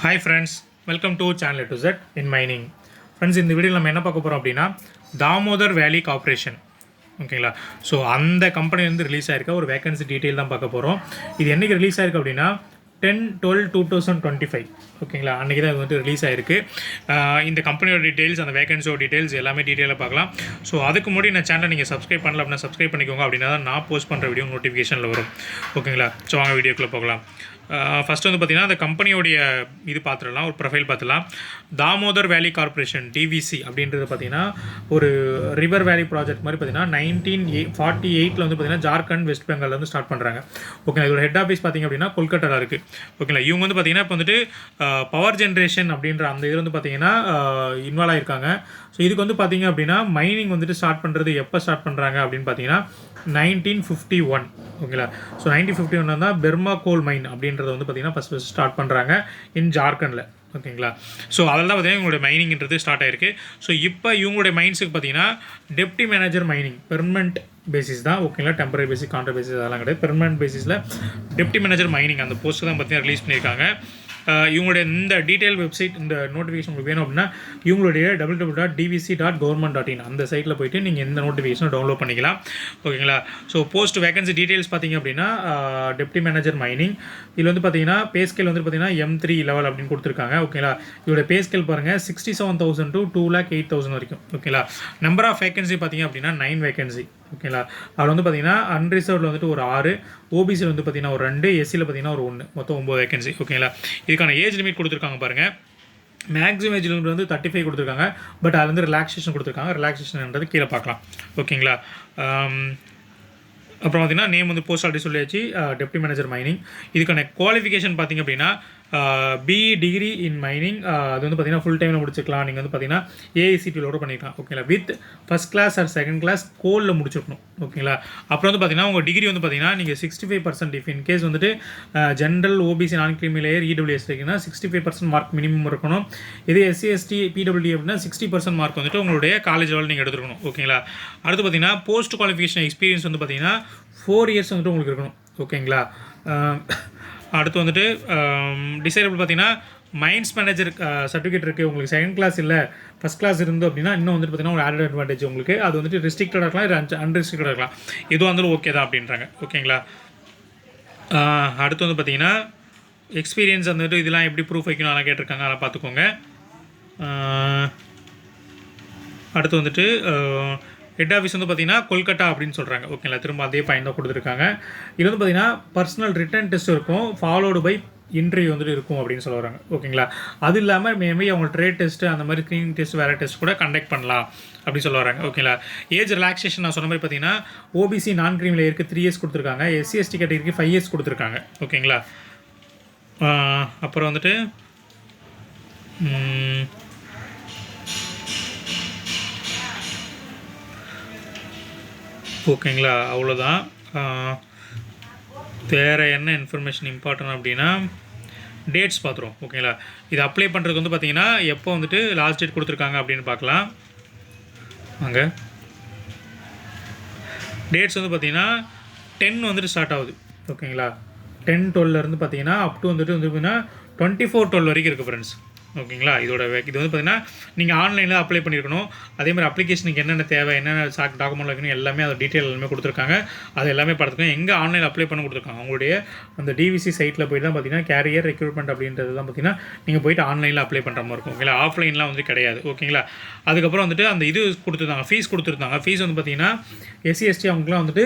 Hi friends, welcome to channel to Z in mining. Friends, இந்த வீடியோவில் நம்ம என்ன பார்க்க போகிறோம் அப்படின்னா தாமோதர் வேலி கார்ப்பரேஷன். ஓகேங்களா? ஸோ அந்த கம்பெனிலேருந்து ரிலீஸ் ஆயிருக்க ஒரு வேகன்சி டீட்டெயில் தான் பார்க்க போகிறோம். இது என்றைக்கு ரிலீஸ் ஆயிருக்கு அப்படின்னா 10/12/2025. ஓகேங்களா? அன்றைக்கி தான் இது வந்து ரிலீஸ் ஆகிருக்கு. இந்த கம்பெனியோட டீட்டெயில்ஸ், அந்த வேகன்சியோட டீட்டெயில்ஸ் எல்லாமே டீட்டெயிலாக பார்க்கலாம். ஸோ அதுக்கு முன்னாடி நான் சேனலை நீங்கள் சப்ஸ்கிரைப் பண்ணல அப்படின்னா சப்ஸ்கிரைப் பண்ணிக்கோங்க. அப்படின்னா தான் நான் போஸ்ட் பண்ணுற வீடியோ நோட்டிஃபிகேஷனில் வரும். ஓகேங்களா? ஸோ வாங்க வீடியோக்குள்ளே போகலாம். ஃபஸ்ட்டு வந்து பார்த்திங்கன்னா அந்த கம்பெனியோடைய இது பார்த்துடலாம், ஒரு ப்ரொஃபைல் பார்த்துலாம். தாமோதர் வேலி கார்ப்பரேஷன் டிவிசி அப்படின்றது பார்த்திங்கன்னா ஒரு ரிவர் வேலி ப்ராஜெக்ட் மாதிரி பார்த்திங்கன்னா 1948 வந்து பார்த்திங்கன்னா ஜார்க்கண்ட் வெஸ்ட் பெங்காலில் வந்து ஸ்டார்ட் பண்ணுறாங்க. ஓகே, இதோட ஹெட் ஆஃபீஸ் பார்த்திங்க அப்படின்னா கொல்கட்டாவில் இருக்குது. ஓகேங்களா? இவங்க வந்து பார்த்திங்கன்னா இப்போ வந்துட்டு பவர் ஜென்ரேஷன் அப்படின்ற அந்த இது வந்து பார்த்திங்கன்னா இன்வால்வ் ஆகிருக்காங்க. ஸோ இதுக்கு வந்து பார்த்திங்க அப்படின்னா மைனிங் வந்துட்டு ஸ்டார்ட் பண்ணுறது எப்போ ஸ்டார்ட் பண்ணுறாங்க அப்படின்னு பார்த்தீங்கன்னா 1951. ஓகேங்களா? ஸோ 1951 தான் பெர்மா கோல் மைன் அப்படின்றத வந்து பார்த்திங்கன்னா ஃபஸ்ட் ஸ்டார்ட் பண்ணுறாங்க இன் ஜார்க்கண்டில். ஓகேங்களா? ஸோ அதில் தான் பார்த்திங்கன்னா இவங்களுடைய மைனிங்கிறது ஸ்டார்ட் ஆயிருக்கு. ஸோ இப்போ இவங்களுடைய மைன்ஸுக்கு பார்த்திங்கன்னா deputy manager mining permanent basis தான். ஓகேங்களா? டெம்பரரி பேசிஸ், கான்ட்ராக்ட் பேசிஸ் அதெல்லாம் கிடையாது. பெர்மனெண்ட் பேசிஸில் டெப்டி மேனேஜர் மைனிங் அந்த போஸ்ட்டு தான் பார்த்திங்கன்னா ரிலீஸ் பண்ணியிருக்காங்க. இவங்களுடைய இந்த டீட்டெயில் வெப்சைட், இந்த நோட்டிஃபிகேஷன் உங்களுக்கு வேணும் அப்படின்னா இவங்களுடைய www.dvc.government.in அந்த சைட்டில் போய்ட்டு நீங்கள் எந்த நோட்டிஃபிகேஷனை டவுன்லோட் பண்ணிக்கலாம். ஓகேங்களா? ஸோ போஸ்ட் வேகன்சி டீட்டெயில்ஸ் பார்த்தீங்க அப்படின்னா டெப்டி மேனேஜர் மைனிங் இதில் வந்து பார்த்தீங்கன்னா பே ஸ்கேல் வந்து பார்த்தீங்கன்னா M3 லெவல் அப்படின்னு கொடுத்துருக்காங்க. ஓகேங்களா? இதோட பே ஸ்கேல் பாருங்கள் 67,000 to 2,08,000 வரைக்கும். ஓகேங்களா? நம்பர் ஆஃப் வேகன்சி பார்த்தீங்க அப்படின்னா 9 வேகன்சி. ஓகேங்களா? அதில் வந்து பார்த்தீங்கன்னா அன்ரிசர்வ்டில் வந்துட்டு ஒரு 6, ஓபிசியில் வந்து பார்த்தீங்கன்னா ஒரு 2, எஸ்சியில் பார்த்தீங்கன்னா ஒரு 1, மொத்தம் 9 வேகன்சி. ஓகேங்களா? இதுக்கான ஏஜ் லிமிட் கொடுத்துருக்காங்க பாருங்கள். மேக்ஸிமம் ஏஜ் லிமிட் வந்து 35 கொடுத்துருக்காங்க. பட் அதில் வந்து ரிலாக்ஸேஷன் கொடுத்துருக்காங்க. ரிலாக்ஸேஷன்ன்றது கீழே பார்க்கலாம். ஓகேங்களா? அப்புறம் பார்த்தீங்கன்னா நேம் வந்து போஸ்ட் ஆல்ரெடி சொல்லியாச்சு, டெப்டி மேனேஜர் மைனிங். இதுக்கான குவாலிஃபிகேஷன் பார்த்திங்க அப்படின்னா பிஇ டிகிரி இன் மைனிங். அது வந்து பார்த்திங்கன்னா ஃபுல் டைமில் முடிச்சுக்கலாம். நீங்கள் வந்து பார்த்திங்கன்னா ஏஐசிடியோட பண்ணிக்கலாம். ஓகேங்களா? With first class or second class கோலில் முடிச்சிருக்கணும். ஓகேங்களா? அப்புறம் வந்து பார்த்திங்கன்னா உங்கள் டிகிரி வந்து பார்த்திங்கன்னா நீங்கள் 65% இஃப் இன்கேஸ் வந்துட்டு ஜென்ரல், ஓபிசி, நான் கிரீமி லேயர், இடபிள்யூஎஸ் இருக்குன்னா 65% மார்க் மினிமம் இருக்கணும். இதே எஸ்சி, எஸ்டி, பிடபிள்யூ அப்படின்னா 60% மார்க் வந்துட்டு உங்களுடைய காலேஜ் லெவலில் நீங்கள் எடுத்துருக்கணும். ஓகேங்களா? அடுத்து பார்த்திங்கன்னா போஸ்ட் குவாலிஃபிகேஷன் எக்ஸ்பீரியன்ஸ் வந்து பார்த்திங்கன்னா 4 இயர்ஸ் வந்துட்டு உங்களுக்கு இருக்கணும். ஓகேங்களா? அடுத்து வந்துட்டு டிசைரபிள் பார்த்தீங்கன்னா மைன்ஸ் மேனேஜர் சர்டிஃபிகேட் இருக்குது. உங்களுக்கு செகண்ட் கிளாஸ் இல்லை ஃபஸ்ட் கிளாஸ் இருந்து அப்படின்னா இன்னும் வந்துட்டு பார்த்தீங்கன்னா ஒரு ஆடட் அட்வான்டேஜ் உங்களுக்கு. அது வந்துட்டு ரெஸ்ட்ரிக்டடாக இருக்கலாம், அன்ரெஸ்ட்ரிக்டடாக இருக்கலாம். எதுவும் இருந்தாலும் ஓகே தான் அப்படின்றாங்க. ஓகேங்களா? அடுத்து வந்து பார்த்தீங்கன்னா எக்ஸ்பீரியன்ஸ் வந்துட்டு இதெல்லாம் எப்படி ப்ரூஃப் வைக்கணும் அதெல்லாம் கேட்டிருக்காங்க, அதெல்லாம் பார்த்துக்கோங்க. அடுத்து வந்துட்டு ஹெட் ஆஃபீஸ் வந்து பார்த்திங்கன்னா கொல்கட்டா அப்படின்னு சொல்கிறாங்க. ஓகேங்களா? திரும்ப அதே பாயிண்ட் தான் கொடுத்துருக்காங்க. இது வந்து பார்த்திங்கன்னா பர்சனல் ரிட்டன் டெஸ்ட் இருக்கும், ஃபாலோடு பை இன்டர்வியூ வந்துட்டு இருக்கும் அப்படின்னு சொல்லுறாங்க. ஓகேங்களா? அது இல்லாமல் மேபி அவங்க ட்ரேட் டெஸ்ட்டு அந்த மாதிரி ஸ்க்ரீனிங் டெஸ்ட் வேறு டெஸ்ட் கூட கண்டக்ட் பண்ணலாம் அப்படின்னு சொல்ல வராங்க. ஓகேங்களா? ஏஜ் ரிலாக்ஸேஷன் நான் சொன்ன மாதிரி பார்த்தீங்கன்னா ஓபிசி நான் கிரீம் லேயருக்கு 3 இயர்ஸ் கொடுத்துருக்காங்க, எஸ்சி எஸ்டி கேட்டகரிக்கு 5 இயர்ஸ் கொடுத்துருக்காங்க. ஓகேங்களா? அப்புறம் வந்துட்டு ஓகேங்களா? அவ்வளோதான். வேறு என்ன இன்ஃபர்மேஷன் இம்பார்ட்டன்ட் அப்படின்னா டேட்ஸ் பார்த்துருவோம். ஓகேங்களா? இது அப்ளை பண்ணுறதுக்கு வந்து பார்த்திங்கன்னா எப்போ வந்துட்டு லாஸ்ட் டேட் கொடுத்துருக்காங்க அப்படின்னு பார்க்கலாம். அங்கே டேட்ஸ் வந்து பார்த்திங்கன்னா 10 வந்துட்டு ஸ்டார்ட் ஆகுது. ஓகேங்களா? 10/12 பார்த்திங்கன்னா அப் டு வந்துட்டு வந்து பார்த்திங்கன்னா 24/12 வரைக்கும் இருக்குது ஃப்ரெண்ட்ஸ். ஓகேங்களா? இது வந்து பார்த்திங்கன்னா நீங்கள் ஆன்லைனில் அப்ளை பண்ணியிருக்கணும். அதேமாதிரி அப்ளிகேஷனுக்கு என்னென்ன தேவை, என்னென்ன டாக்குமெண்ட் வைக்கணும் எல்லாமே அதை டீட்டெயில் எல்லாமே கொடுத்துருக்காங்க. அது எல்லாமே பார்த்துக்கோங்க. எங்கே ஆன்லைனில் அப்ளை பண்ண கொடுத்துருக்காங்க அவங்களுடைய அந்த டிவிசி சைட்டில் போய்ட்டு தான் பார்த்திங்கன்னா கேரியர் ரெக்ரூட்மெண்ட் அப்படின்றது தான் பார்த்திங்கன்னா நீங்கள் போய்ட்டு ஆன்லைனில் அப்ளை பண்ணுற மாதிரி இருக்கும். ஓகேங்களா? ஆஃப்லைன்லாம் வந்து கிடையாது. ஓகேங்களா? அதுக்கப்புறம் வந்துட்டு அந்த இது கொடுத்துருந்தாங்க, ஃபீஸ் கொடுத்துருந்தாங்க. ஃபீஸ் வந்து பார்த்திங்கன்னா எஸ்சி எஸ்டி அவங்களுக்குலாம் வந்துட்டு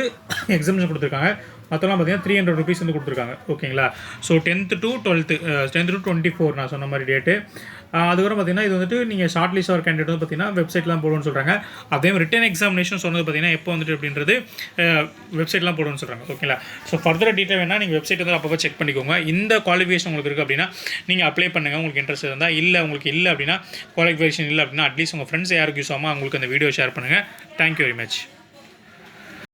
எக்ஸாம்ஷன் கொடுத்துருக்காங்க. மற்றெல்லாம் பார்த்தீங்கன்னா 300 rupees வந்து கொடுத்துருக்காங்க. ஓகேங்களா? ஸோ 10th to 24 நான் சொன்ன மாதிரி டேட்டு. அதுக்கப்புறம் பார்த்தீங்கன்னா இது வந்துட்டு நீங்கள் ஷார்ட் லிஸ்ட் ஆர் கேண்டிடேட் வந்து பார்த்தீங்கன்னா வெப்சைட்லாம் போடுவோன்னு சொல்கிறாங்க. அதே ரிட்டன் எக்ஸாமினேஷன் சொன்னது பார்த்தீங்கன்னா எப்போ வந்துட்டு அப்படின்றது வெப்சைட்லாம் போடுவோன்னு சொல்கிறாங்க. ஓகேங்களா? ஸோ ஃபர்தர் டீட்டெயில் வேணால் நீங்கள் வெப்சைட் வந்து அப்பப்போ செக் பண்ணிக்கோங்க. இந்த குவாலிஃபிகேஷன் உங்களுக்கு இருக்குது அப்படின்னா நீங்கள் அப்ளை பண்ணுங்கள். உங்களுக்கு இன்ட்ரெஸ்ட் இருந்தால். இல்லை உங்களுக்கு இல்லை அப்படின்னா குவாலிஃபிகேஷன் இல்லை அப்படின்னா அட்லீஸ்ட் உங்கள் ஃப்ரெண்ட்ஸ் யாருக்கு யூஸ் ஆகும் அவங்களுக்கு அந்த வீடியோ ஷேர் பண்ணுங்கள். Thank you very much.